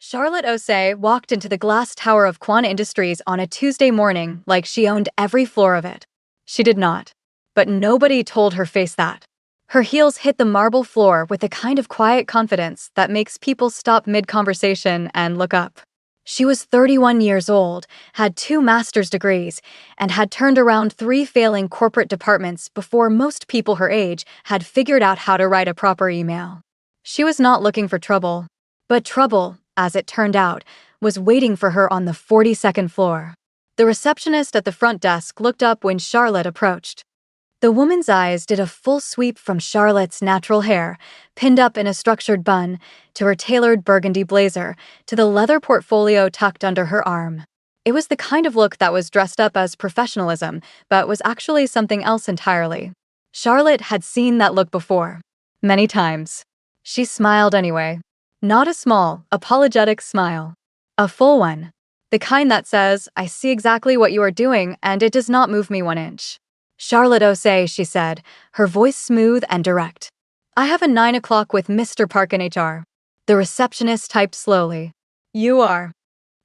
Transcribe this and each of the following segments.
Charlotte Osei walked into the glass tower of Quan Industries on a Tuesday morning like she owned every floor of it. She did not. But nobody told her face that. Her heels hit the marble floor with the kind of quiet confidence that makes people stop mid-conversation and look up. She was 31 years old, had 2 master's degrees, and had turned around 3 failing corporate departments before most people her age had figured out how to write a proper email. She was not looking for trouble. But trouble, as it turned out, was waiting for her on the 42nd floor. The receptionist at the front desk looked up when Charlotte approached. The woman's eyes did a full sweep from Charlotte's natural hair, pinned up in a structured bun, to her tailored burgundy blazer, to the leather portfolio tucked under her arm. It was the kind of look that was dressed up as professionalism, but was actually something else entirely. Charlotte had seen that look before. Many times. She smiled anyway. Not a small, apologetic smile. A full one. The kind that says, I see exactly what you are doing and it does not move me 1 inch. Charlotte Osei, she said, her voice smooth and direct. I have a 9 o'clock with Mr. Park in HR. The receptionist typed slowly. You are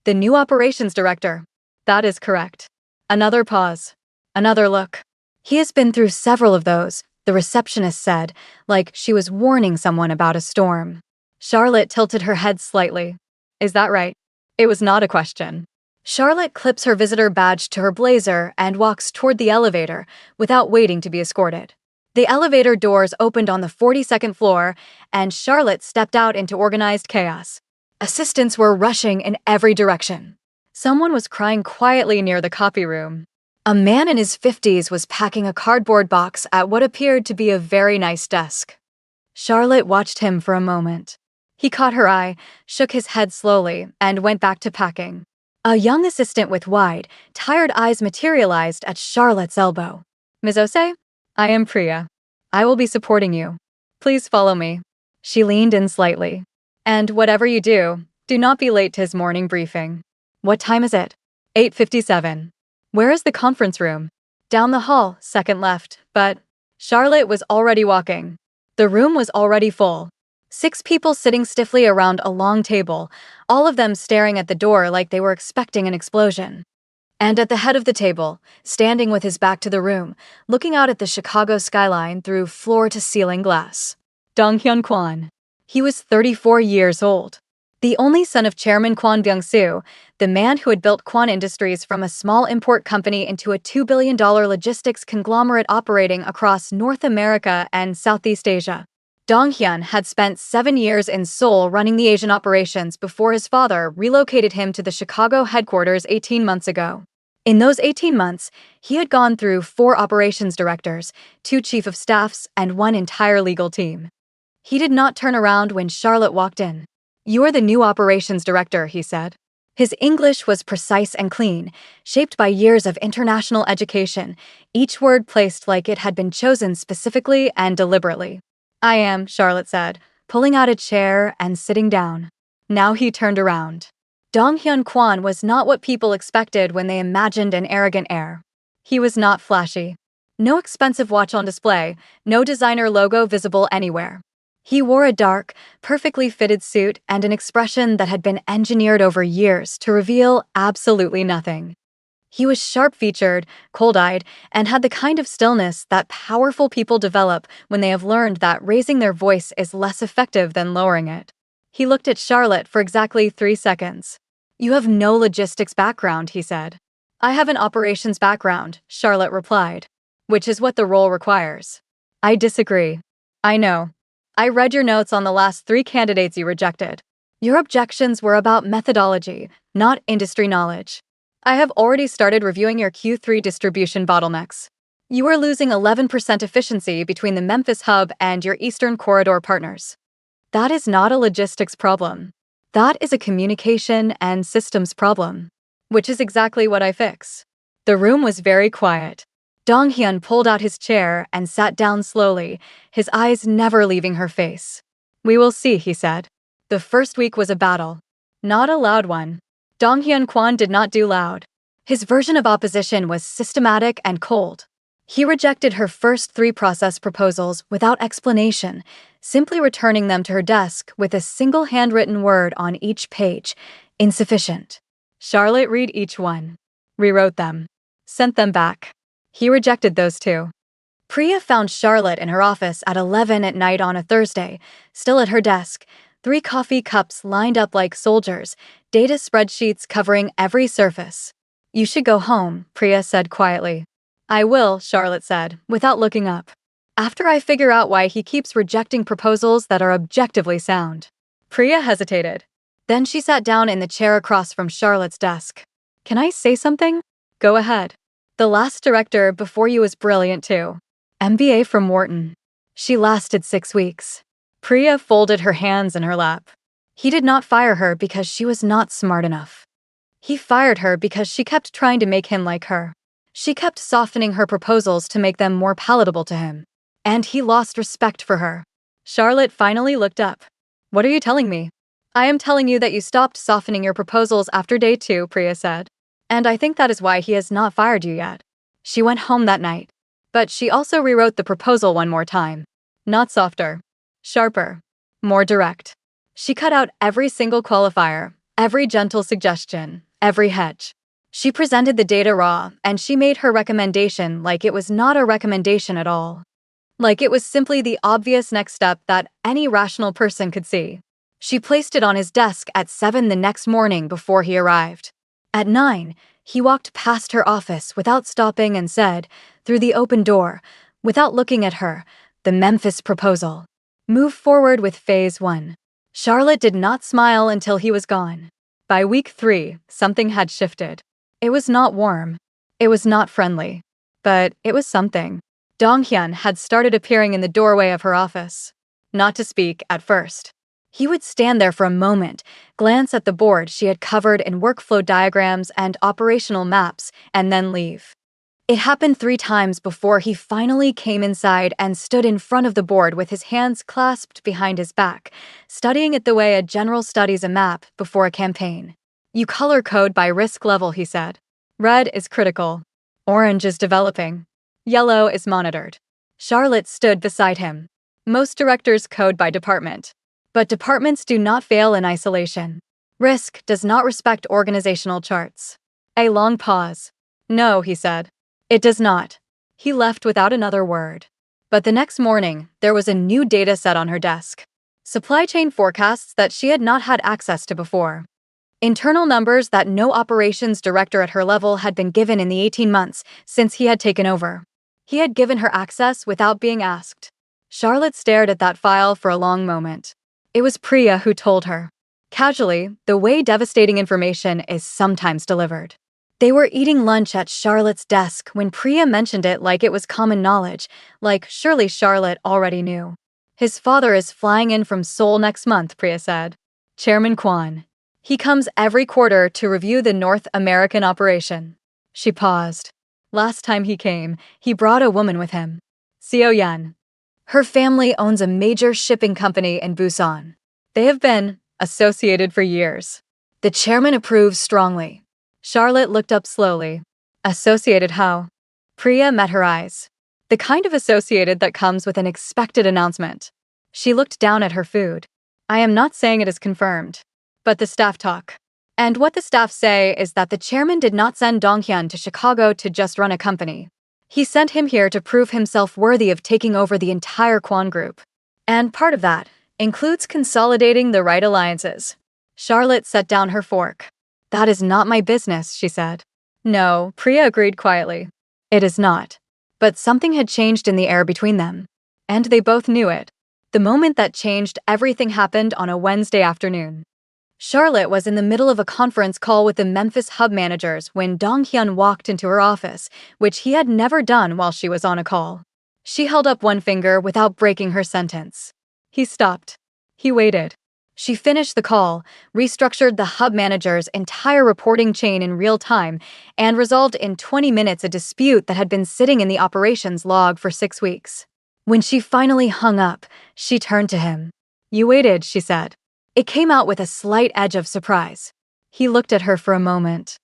the new operations director. That is correct. Another pause. Another look. He has been through several of those, the receptionist said, like she was warning someone about a storm. Charlotte tilted her head slightly. Is that right? It was not a question. Charlotte clips her visitor badge to her blazer and walks toward the elevator without waiting to be escorted. The elevator doors opened on the 42nd floor, and Charlotte stepped out into organized chaos. Assistants were rushing in every direction. Someone was crying quietly near the copy room. A man in his 50s was packing a cardboard box at what appeared to be a very nice desk. Charlotte watched him for a moment. He caught her eye, shook his head slowly, and went back to packing. A young assistant with wide, tired eyes materialized at Charlotte's elbow. Ms. Osei, I am Priya. I will be supporting you. Please follow me. She leaned in slightly. And whatever you do, do not be late to his morning briefing. What time is it? 8:57. Where is the conference room? Down the hall, second left, but Charlotte was already walking. The room was already full. 6 people sitting stiffly around a long table, all of them staring at the door like they were expecting an explosion. And at the head of the table, standing with his back to the room, looking out at the Chicago skyline through floor-to-ceiling glass. Dong-hyun Kwon. He was 34 years old. The only son of Chairman Kwon Byung-soo, the man who had built Kwon Industries from a small import company into a $2 billion logistics conglomerate operating across North America and Southeast Asia. Dong-hyun had spent 7 years in Seoul running the Asian operations before his father relocated him to the Chicago headquarters 18 months ago. In those 18 months, he had gone through 4 operations directors, 2 chief of staffs, and 1 entire legal team. He did not turn around when Charlotte walked in. You are the new operations director, he said. His English was precise and clean, shaped by years of international education, each word placed like it had been chosen specifically and deliberately. I am, Charlotte said, pulling out a chair and sitting down. Now he turned around. Dong-hyun Kwon was not what people expected when they imagined an arrogant heir. He was not flashy. No expensive watch on display, no designer logo visible anywhere. He wore a dark, perfectly fitted suit and an expression that had been engineered over years to reveal absolutely nothing. He was sharp-featured, cold-eyed, and had the kind of stillness that powerful people develop when they have learned that raising their voice is less effective than lowering it. He looked at Charlotte for exactly 3 seconds. You have no logistics background, he said. I have an operations background, Charlotte replied, which is what the role requires. I disagree. I know. I read your notes on the last 3 candidates you rejected. Your objections were about methodology, not industry knowledge. I have already started reviewing your Q3 distribution bottlenecks. You are losing 11% efficiency between the Memphis hub and your Eastern Corridor partners. That is not a logistics problem. That is a communication and systems problem, which is exactly what I fix. The room was very quiet. Dong-hyun pulled out his chair and sat down slowly, his eyes never leaving her face. We will see, he said. The first week was a battle. Not a loud one. Dong-hyun Kwon did not do loud. His version of opposition was systematic and cold. He rejected her first 3 process proposals without explanation, simply returning them to her desk with a single handwritten word on each page: insufficient. Charlotte read each one, rewrote them, sent them back. He rejected those too. Priya found Charlotte in her office at 11 at night on a Thursday, still at her desk, 3 coffee cups lined up like soldiers, data spreadsheets covering every surface. "You should go home," Priya said quietly. "I will," Charlotte said, without looking up. "After I figure out why he keeps rejecting proposals that are objectively sound." Priya hesitated. Then she sat down in the chair across from Charlotte's desk. "Can I say something?" "Go ahead." "The last director before you was brilliant too. MBA from Wharton." "She lasted 6 weeks." Priya folded her hands in her lap. He did not fire her because she was not smart enough. He fired her because she kept trying to make him like her. She kept softening her proposals to make them more palatable to him. And he lost respect for her. Charlotte finally looked up. "What are you telling me?" "I am telling you that you stopped softening your proposals after day 2, Priya said. "And I think that is why he has not fired you yet." She went home that night. But she also rewrote the proposal one more time. Not softer. Sharper. More direct. She cut out every single qualifier, every gentle suggestion, every hedge. She presented the data raw, and she made her recommendation like it was not a recommendation at all. Like it was simply the obvious next step that any rational person could see. She placed it on his desk at 7 the next morning before he arrived. At 9, he walked past her office without stopping and said, through the open door, without looking at her, "The Memphis proposal. Move forward with phase 1. Charlotte did not smile until he was gone. By week 3, something had shifted. It was not warm. It was not friendly. But it was something. Donghyun had started appearing in the doorway of her office. Not to speak at first. He would stand there for a moment, glance at the board she had covered in workflow diagrams and operational maps, and then leave. It happened 3 times before he finally came inside and stood in front of the board with his hands clasped behind his back, studying it the way a general studies a map before a campaign. "You color code by risk level," he said. "Red is critical. Orange is developing. Yellow is monitored." Charlotte stood beside him. Most directors code by department. But departments do not fail in isolation. Risk does not respect organizational charts. A long pause. "No," he said. "It does not." He left without another word. But the next morning, there was a new data set on her desk. Supply chain forecasts that she had not had access to before. Internal numbers that no operations director at her level had been given in the 18 months since he had taken over. He had given her access without being asked. Charlotte stared at that file for a long moment. It was Priya who told her. Casually, the way devastating information is sometimes delivered. They were eating lunch at Charlotte's desk when Priya mentioned it like it was common knowledge, like surely Charlotte already knew. "His father is flying in from Seoul next month," Priya said. "Chairman Kwon. He comes every quarter to review the North American operation." She paused. "Last time he came, he brought a woman with him. Seo Yan. Her family owns a major shipping company in Busan. They have been associated for years. The chairman approves strongly." Charlotte looked up slowly. "Associated how?" Priya met her eyes. "The kind of associated that comes with an expected announcement." She looked down at her food. "I am not saying it is confirmed. But the staff talk. And what the staff say is that the chairman did not send Donghyun to Chicago to just run a company. He sent him here to prove himself worthy of taking over the entire Kwon Group. And part of that includes consolidating the right alliances." Charlotte set down her fork. "That is not my business," she said. "No," Priya agreed quietly. "It is not." But something had changed in the air between them. And they both knew it. The moment that changed everything happened on a Wednesday afternoon. Charlotte was in the middle of a conference call with the Memphis hub managers when Donghyun walked into her office, which he had never done while she was on a call. She held up one finger without breaking her sentence. He stopped. He waited. She finished the call, restructured the hub manager's entire reporting chain in real time, and resolved in 20 minutes a dispute that had been sitting in the operations log for 6 weeks. When she finally hung up, she turned to him. "You waited," she said. It came out with a slight edge of surprise. He looked at her for a moment.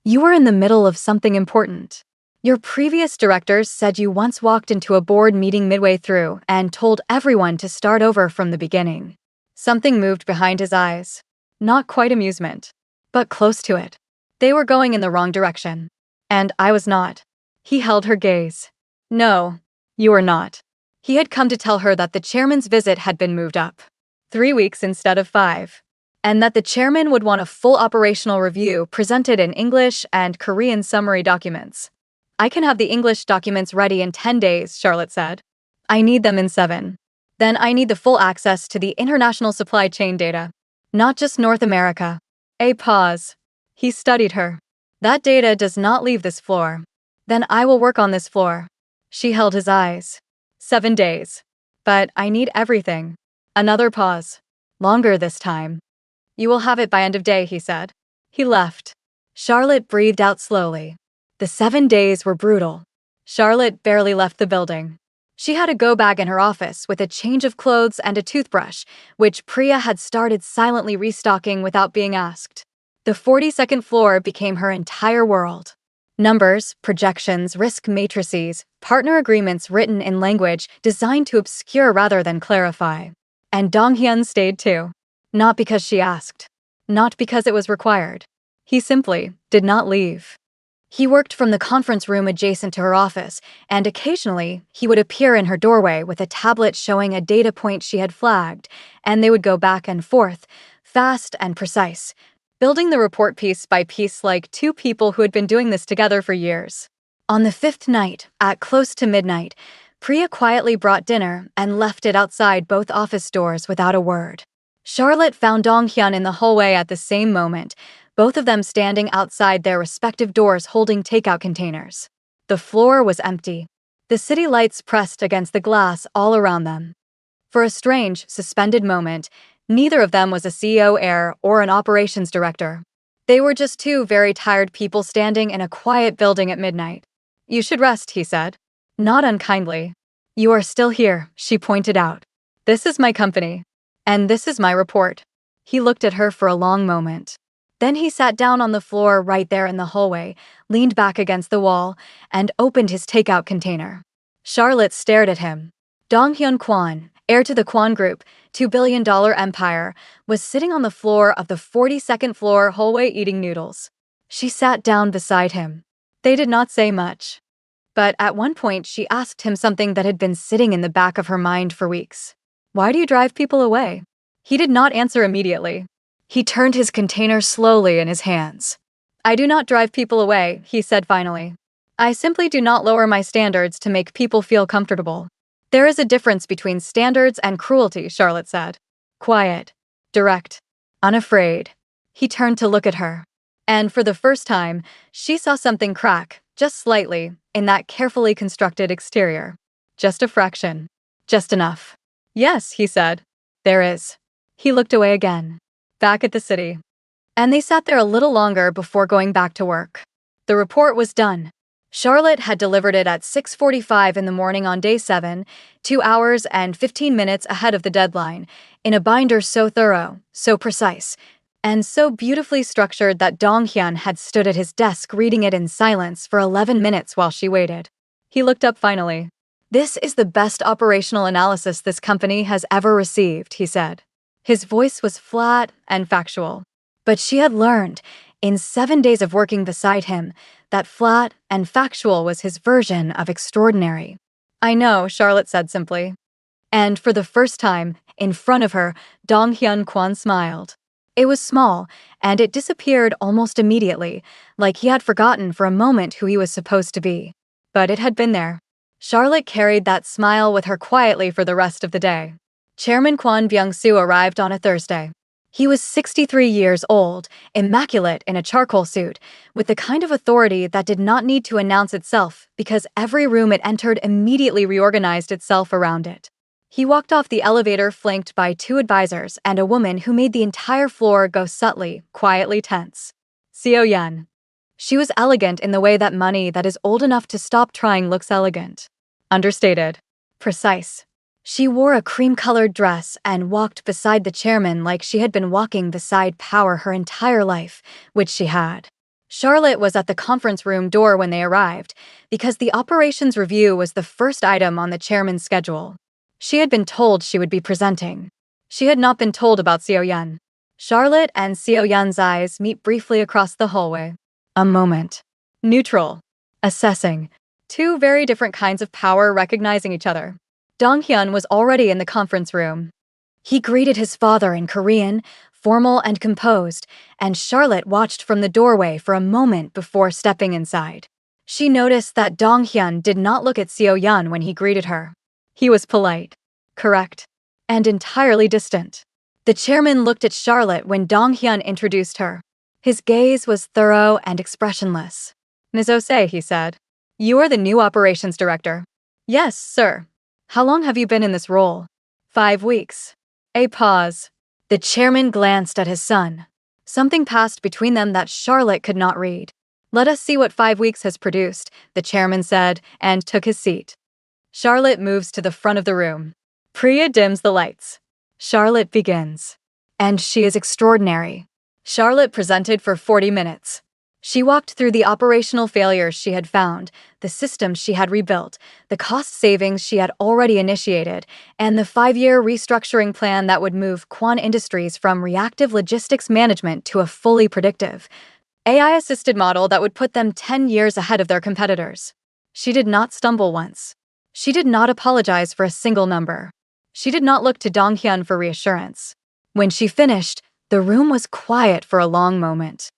"You were in the middle of something important." Your previous directors said you once walked into a board meeting midway through and told everyone to start over from the beginning. Something moved behind his eyes. Not quite amusement, but close to it. They were going in the wrong direction. And I was not. He held her gaze. No, you are not. He had come to tell her that the chairman's visit had been moved up 3 weeks instead of 5, and that the chairman would want a full operational review presented in English and Korean summary documents. I can have the English documents ready in 10 days, Charlotte said. I need them in 7. Then I need the full access to the international supply chain data, not just North America. A pause. He studied her. That data does not leave this floor. Then I will work on this floor. She held his eyes. 7 days. But I need everything. Another pause. Longer this time. You will have it by end of day, he said. He left. Charlotte breathed out slowly. The 7 days were brutal. Charlotte barely left the building. She had a go bag in her office with a change of clothes and a toothbrush, which Priya had started silently restocking without being asked. The 42nd floor became her entire world. Numbers, projections, risk matrices, partner agreements written in language designed to obscure rather than clarify. And Dong-hyun stayed too. Not because she asked. Not because it was required. He simply did not leave. He worked from the conference room adjacent to her office, and occasionally he would appear in her doorway with a tablet showing a data point she had flagged, and they would go back and forth, fast and precise, building the report piece by piece like two people who had been doing this together for years. On the 5th night, at close to midnight, Priya quietly brought dinner and left it outside both office doors without a word. Charlotte found Dong-hyun in the hallway at the same moment, both of them standing outside their respective doors holding takeout containers. The floor was empty. The city lights pressed against the glass all around them. For a strange, suspended moment, neither of them was a CEO heir or an operations director. They were just two very tired people standing in a quiet building at midnight. You should rest, he said. Not unkindly. You are still here, she pointed out. This is my company. And this is my report. He looked at her for a long moment. Then he sat down on the floor right there in the hallway, leaned back against the wall, and opened his takeout container. Charlotte stared at him. Dong-hyun Kwon, heir to the Kwon Group, $2 billion empire, was sitting on the floor of the 42nd floor hallway eating noodles. She sat down beside him. They did not say much. But at one point she asked him something that had been sitting in the back of her mind for weeks. Why do you drive people away? He did not answer immediately. He turned his container slowly in his hands. I do not drive people away, he said finally. I simply do not lower my standards to make people feel comfortable. There is a difference between standards and cruelty, Charlotte said. Quiet, direct, unafraid. He turned to look at her. And for the first time, she saw something crack, just slightly, in that carefully constructed exterior. Just a fraction. Just enough. Yes, he said. There is. He looked away again. Back at the city. And they sat there a little longer before going back to work. The report was done. Charlotte had delivered it at 6:45 in the morning on day 7, 2 hours and 15 minutes ahead of the deadline, in a binder so thorough, so precise, and so beautifully structured that Dong-hyun had stood at his desk reading it in silence for 11 minutes while she waited. He looked up finally. This is the best operational analysis this company has ever received, he said. His voice was flat and factual. But she had learned, in 7 days of working beside him, that flat and factual was his version of extraordinary. I know, Charlotte said simply. And for the first time, in front of her, Dong-hyun Kwon smiled. It was small, and it disappeared almost immediately, like he had forgotten for a moment who he was supposed to be. But it had been there. Charlotte carried that smile with her quietly for the rest of the day. Chairman Kwon Byung-soo arrived on a Thursday. He was 63 years old, immaculate in a charcoal suit, with the kind of authority that did not need to announce itself because every room it entered immediately reorganized itself around it. He walked off the elevator flanked by 2 advisors and a woman who made the entire floor go subtly, quietly tense. Seo Yeon. She was elegant in the way that money that is old enough to stop trying looks elegant. Understated. Precise. She wore a cream-colored dress and walked beside the chairman like she had been walking beside power her entire life, which she had. Charlotte was at the conference room door when they arrived, because the operations review was the first item on the chairman's schedule. She had been told she would be presenting. She had not been told about Seo Yun. Charlotte and Seo Yun's eyes meet briefly across the hallway. A moment. Neutral. Assessing. Two very different kinds of power recognizing each other. Dong Hyun was already in the conference room. He greeted his father in Korean, formal and composed, and Charlotte watched from the doorway for a moment before stepping inside. She noticed that Dong Hyun did not look at Seo Yun when he greeted her. He was polite, correct, and entirely distant. The chairman looked at Charlotte when Dong Hyun introduced her. His gaze was thorough and expressionless. "Ms. Osei," he said, "you are the new operations director." "Yes, sir." "How long have you been in this role?" 5 weeks. A pause. The chairman glanced at his son. Something passed between them that Charlotte could not read. "Let us see what 5 weeks has produced," the chairman said, and took his seat. Charlotte moves to the front of the room. Priya dims the lights. Charlotte begins. And she is extraordinary. Charlotte presented for 40 minutes. She walked through the operational failures she had found, the systems she had rebuilt, the cost savings she had already initiated, and the 5-year restructuring plan that would move Kwon Industries from reactive logistics management to a fully predictive, AI-assisted model that would put them 10 years ahead of their competitors. She did not stumble once. She did not apologize for a single number. She did not look to Dong Hyun for reassurance. When she finished, the room was quiet for a long moment.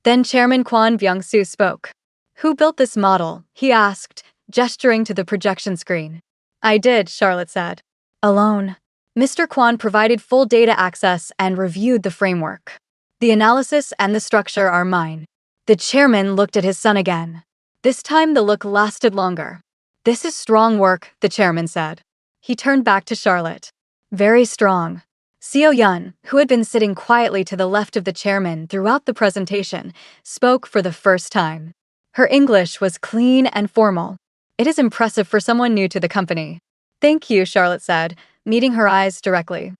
Then Chairman Kwon Byung-soo spoke. "Who built this model?" he asked, gesturing to the projection screen. "I did," Charlotte said. "Alone." Mr. Kwon provided full data access and reviewed the framework. "The analysis and the structure are mine." The chairman looked at his son again. This time the look lasted longer. "This is strong work," the chairman said. He turned back to Charlotte. "Very strong." Seo Yun, who had been sitting quietly to the left of the chairman throughout the presentation, spoke for the first time. Her English was clean and formal. "It is impressive for someone new to the company." "Thank you," Charlotte said, meeting her eyes directly.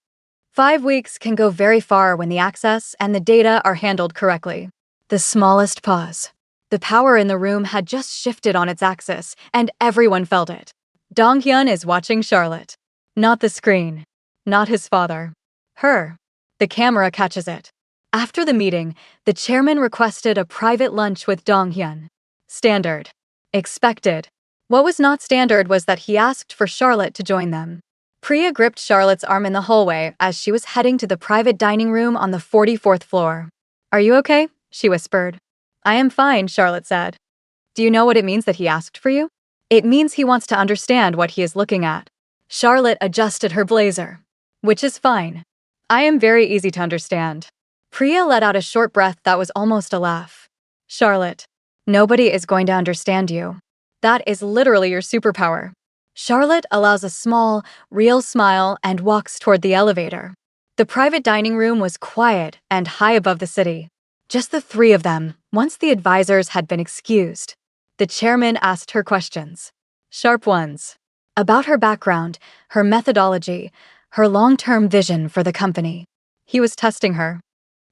5 weeks can go very far when the access and the data are handled correctly. The smallest pause. The power in the room had just shifted on its axis, and everyone felt it. Dong Hyun is watching Charlotte. Not the screen. Not his father. Her. The camera catches it. After the meeting, the chairman requested a private lunch with Dong Hyun. Standard. Expected. What was not standard was that he asked for Charlotte to join them. Priya gripped Charlotte's arm in the hallway as she was heading to the private dining room on the 44th floor. "Are you okay?" she whispered. "I am fine," Charlotte said. "Do you know what it means that he asked for you?" "It means he wants to understand what he is looking at." Charlotte adjusted her blazer. "Which is fine. I am very easy to understand." Priya let out a short breath that was almost a laugh. "Charlotte, nobody is going to understand you. That is literally your superpower." Charlotte allows a small, real smile and walks toward the elevator. The private dining room was quiet and high above the city. Just the three of them, once the advisors had been excused. The chairman asked her questions. Sharp ones. About her background, her methodology, her long-term vision for the company. He was testing her.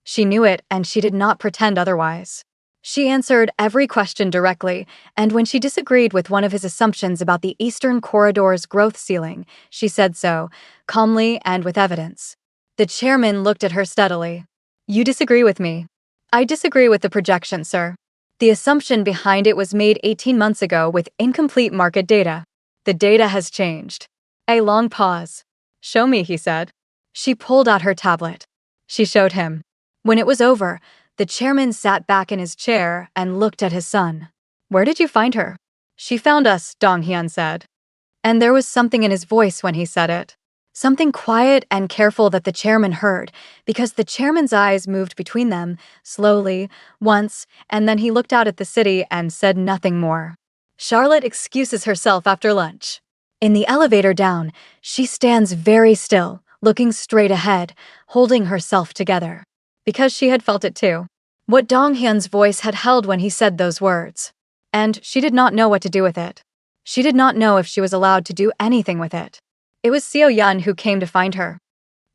She knew it, and she did not pretend otherwise. She answered every question directly, and when she disagreed with one of his assumptions about the Eastern Corridor's growth ceiling, she said so, calmly and with evidence. The chairman looked at her steadily. "You disagree with me." "I disagree with the projection, sir. The assumption behind it was made 18 months ago with incomplete market data. The data has changed." A long pause. "Show me," he said. She pulled out her tablet. She showed him. When it was over, the chairman sat back in his chair and looked at his son. "Where did you find her?" "She found us," Dong Hyun said. And there was something in his voice when he said it. Something quiet and careful that the chairman heard, because the chairman's eyes moved between them, slowly, once, and then he looked out at the city and said nothing more. Charlotte excuses herself after lunch. In the elevator down, she stands very still, looking straight ahead, holding herself together. Because she had felt it too. What Dong Hyun's voice had held when he said those words. And she did not know what to do with it. She did not know if she was allowed to do anything with it. It was Seo Yun who came to find her.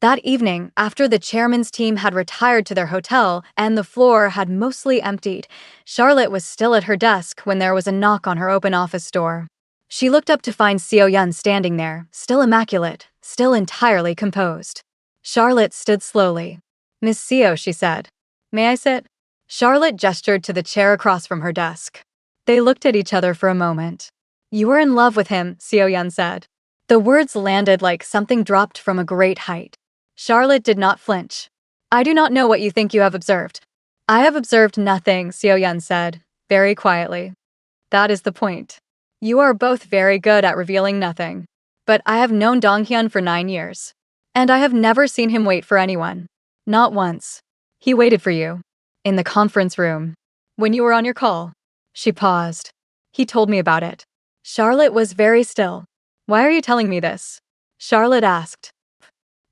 That evening, after the chairman's team had retired to their hotel and the floor had mostly emptied, Charlotte was still at her desk when there was a knock on her open office door. She looked up to find Seo Yun standing there, still immaculate, still entirely composed. Charlotte stood slowly. "Miss Seo," she said. "May I sit?" Charlotte gestured to the chair across from her desk. They looked at each other for a moment. "You are in love with him," Seo Yun said. The words landed like something dropped from a great height. Charlotte did not flinch. "I do not know what you think you have observed." "I have observed nothing," Seo Yun said, very quietly. "That is the point. You are both very good at revealing nothing. But I have known Dong Hyun for 9 years. And I have never seen him wait for anyone. Not once. He waited for you. In the conference room. When you were on your call." She paused. "He told me about it." Charlotte was very still. "Why are you telling me this?" Charlotte asked.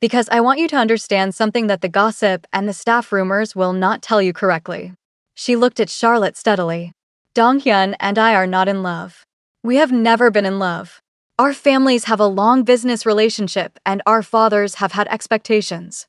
"Because I want you to understand something that the gossip and the staff rumors will not tell you correctly." She looked at Charlotte steadily. "Dong Hyun and I are not in love. We have never been in love. Our families have a long business relationship and our fathers have had expectations.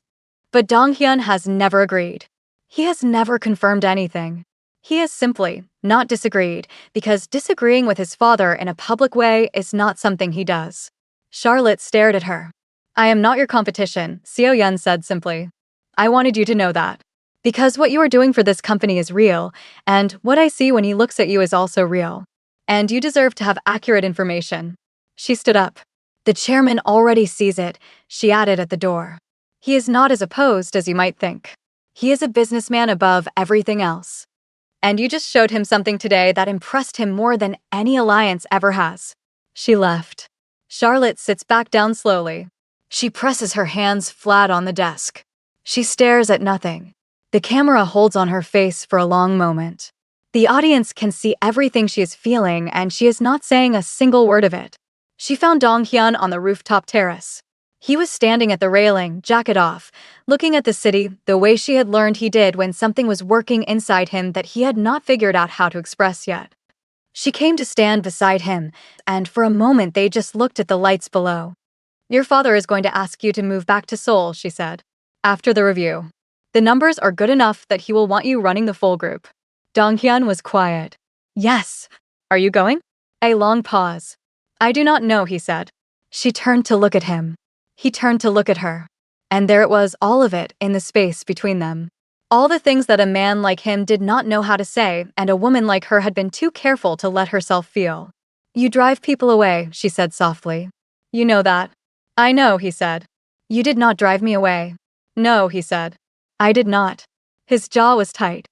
But Dong Hyun has never agreed. He has never confirmed anything. He has simply not disagreed because disagreeing with his father in a public way is not something he does." Charlotte stared at her. "I am not your competition," Seo Yun said simply. "I wanted you to know that. Because what you are doing for this company is real, and what I see when he looks at you is also real. And you deserve to have accurate information." She stood up. "The chairman already sees it," she added at the door. "He is not as opposed as you might think. He is a businessman above everything else. And you just showed him something today that impressed him more than any alliance ever has." She left. Charlotte sits back down slowly. She presses her hands flat on the desk. She stares at nothing. The camera holds on her face for a long moment. The audience can see everything she is feeling, and she is not saying a single word of it. She found Dong Hyun on the rooftop terrace. He was standing at the railing, jacket off, looking at the city the way she had learned he did when something was working inside him that he had not figured out how to express yet. She came to stand beside him, and for a moment they just looked at the lights below. "Your father is going to ask you to move back to Seoul," she said. "After the review. The numbers are good enough that he will want you running the full group." Dong Hyun was quiet. "Yes. Are you going?" A long pause. "I do not know," he said. She turned to look at him. He turned to look at her. And there it was, all of it, in the space between them. All the things that a man like him did not know how to say, and a woman like her had been too careful to let herself feel. "You drive people away," she said softly. "You know that." "I know," he said. "You did not drive me away." "No," he said. "I did not." His jaw was tight.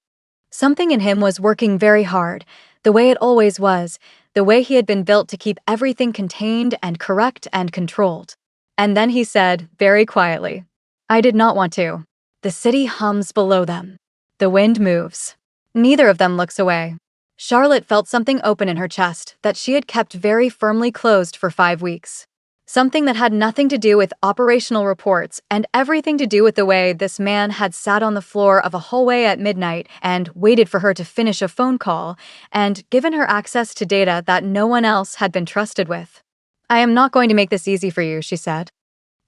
Something in him was working very hard, the way it always was, the way he had been built to keep everything contained and correct and controlled. And then he said, very quietly, "I did not want to." The city hums below them. The wind moves. Neither of them looks away. Charlotte felt something open in her chest that she had kept very firmly closed for 5 weeks. Something that had nothing to do with operational reports and everything to do with the way this man had sat on the floor of a hallway at midnight and waited for her to finish a phone call and given her access to data that no one else had been trusted with. "I am not going to make this easy for you," she said.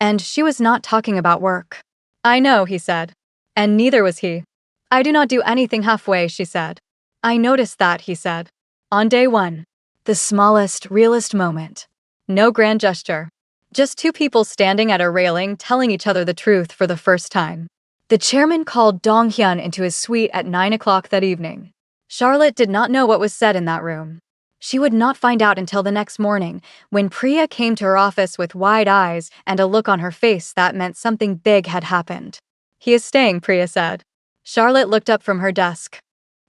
And she was not talking about work. "I know," he said. And neither was he. "I do not do anything halfway," she said. "I noticed that," he said. "On day 1. The smallest, realest moment. No grand gesture. Just 2 people standing at a railing telling each other the truth for the first time." The chairman called Dong Hyun into his suite at 9 o'clock that evening. Charlotte did not know what was said in that room. She would not find out until the next morning, when Priya came to her office with wide eyes and a look on her face that meant something big had happened. "He is staying," Priya said. Charlotte looked up from her desk.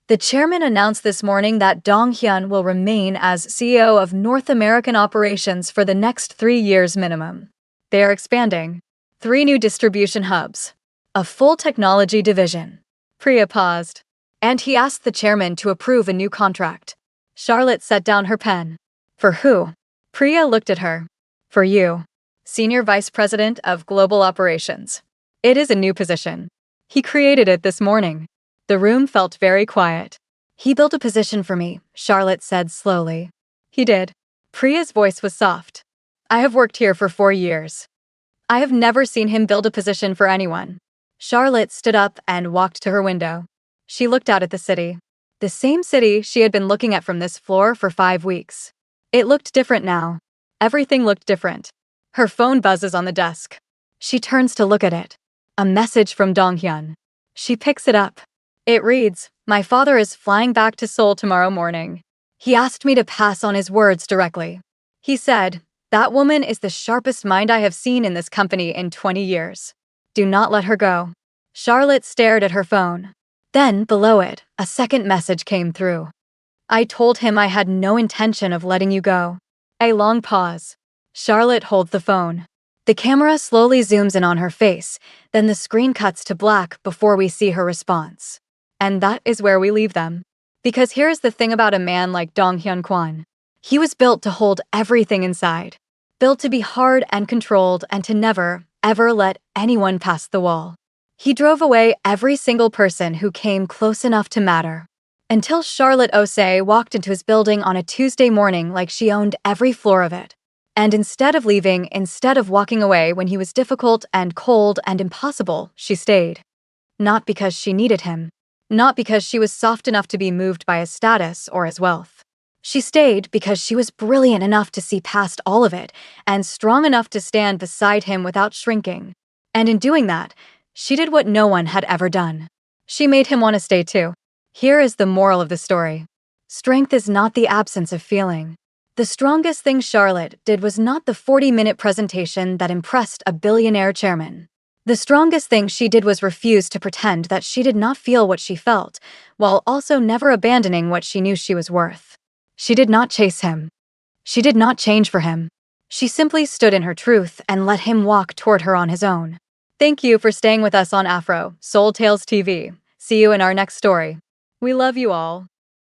"The chairman announced this morning that Dong Hyun will remain as CEO of North American operations for the next 3 years minimum. They are expanding. 3 new distribution hubs. A full technology division." Priya paused. "And he asked the chairman to approve a new contract." Charlotte set down her pen. "For who?" Priya looked at her. "For you. Senior Vice President of Global Operations. It is a new position. He created it this morning." The room felt very quiet. "He built a position for me," Charlotte said slowly. "He did." Priya's voice was soft. "I have worked here for 4 years. I have never seen him build a position for anyone. Charlotte stood up and walked to her window. She looked out at the city. The same city she had been looking at from this floor for 5 weeks. It looked different now. Everything looked different. Her phone buzzes on the desk. She turns to look at it. A message from Donghyun. She picks it up. It reads, "My father is flying back to Seoul tomorrow morning. He asked me to pass on his words directly. He said, 'That woman is the sharpest mind I have seen in this company in 20 years. Do not let her go.'" Charlotte stared at her phone. Then, below it, a second message came through. "I told him I had no intention of letting you go." A long pause. Charlotte holds the phone. The camera slowly zooms in on her face, then the screen cuts to black before we see her response. And that is where we leave them. Because here's the thing about a man like Donghyun Kwon. He was built to hold everything inside. Built to be hard and controlled and to never, ever let anyone pass the wall. He drove away every single person who came close enough to matter. Until Charlotte Osei walked into his building on a Tuesday morning like she owned every floor of it. And instead of leaving, instead of walking away when he was difficult and cold and impossible, she stayed. Not because she needed him. Not because she was soft enough to be moved by his status or his wealth. She stayed because she was brilliant enough to see past all of it and strong enough to stand beside him without shrinking. And in doing that, she did what no one had ever done. She made him want to stay too. Here is the moral of the story. Strength is not the absence of feeling. The strongest thing Charlotte did was not the 40-minute presentation that impressed a billionaire chairman. The strongest thing she did was refuse to pretend that she did not feel what she felt, while also never abandoning what she knew she was worth. She did not chase him. She did not change for him. She simply stood in her truth and let him walk toward her on his own. Thank you for staying with us on Afro Soul Tales TV. See you in our next story. We love you all.